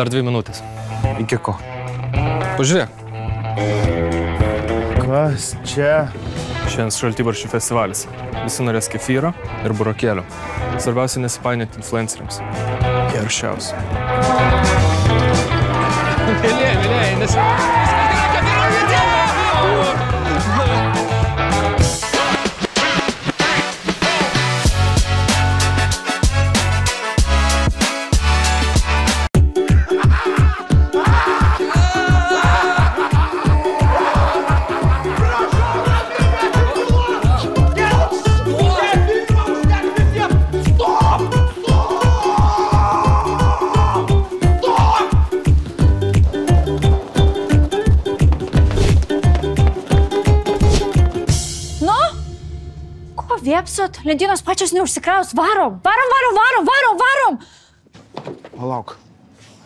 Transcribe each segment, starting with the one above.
Dar 2 minutės. Iki ko? Pažiūrėk. Kas čia? Šiandien šaltibarščių festivalis. Visi norės kefyro ir burokėlio. Svarbiausia nesipainioti influenceriams. Geršiausi. Mėlė, nes... Viepsot, lentynos pačios neužsikraus. Varom! Palauk,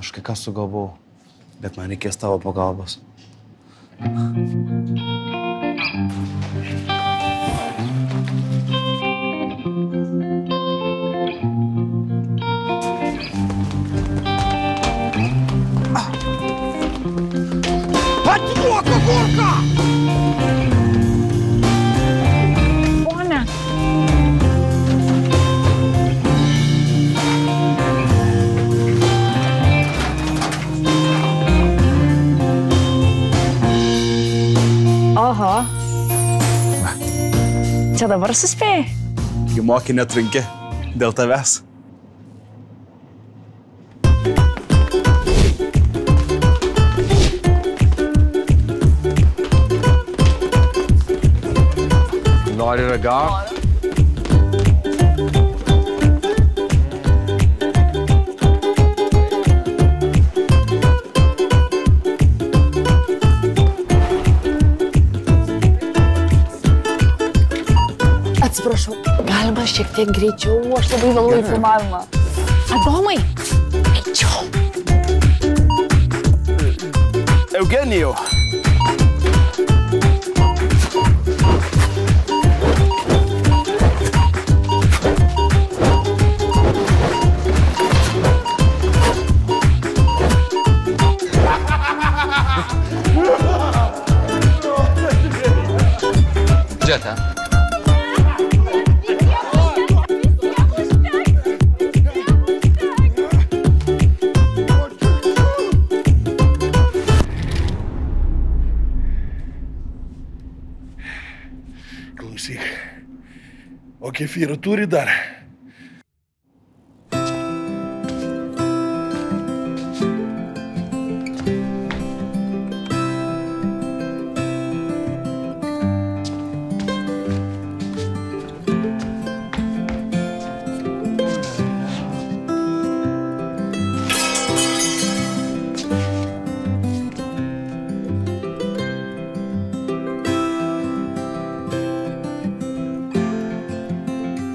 aš kai ką sugalvau, bet man reikės tavo pagalbos. Atiduok agurką! Oho. Čia dabar suspėjai? Gi moki netrinki dėl tavęs. Nori ragauti? Atsiprašau, galima šiek tiek greičiau, aš labai vėluoju į filmavimą. Adomai, greičiau. Eugenijau. Džeta. Klausyk, o kefyrą turi dar?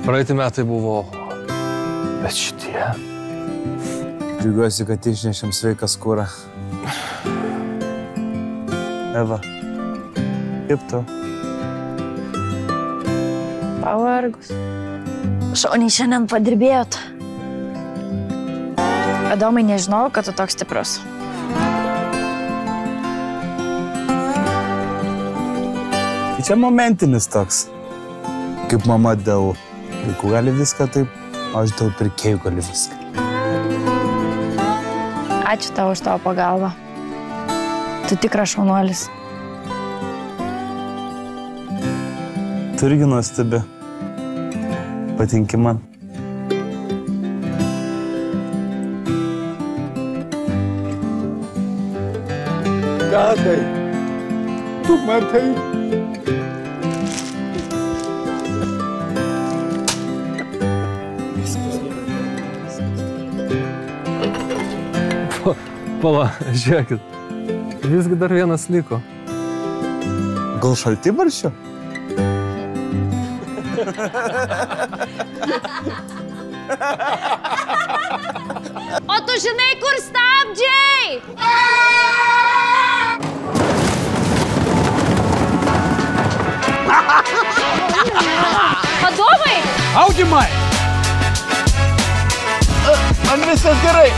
Praeiti metai buvo, bet šitie. Džiugiuosi, kad išnešėm sveiką skūrą. Eva, kaip tu? Pavargus. Šauniai šiandien padirbėjot. Adomai, nežinau, kad tu toks stiprus. Tai čia momentinis toks. Kaip mama dėl vaikų gali viską taip, o aš dėl pirkėjų gali viską. Ačiū tau už tavo pagalbą. Tu tikras šaunuolis. Tu irgi nuostabi. Patinki man. Ką tai? Tu matai? Pala, žiūrėkit. Visgi dar vienas liko. Gal šaltibarščio? O tu žinai, kur stabdžiai? Adomai! Audimai! Man viskas gerai.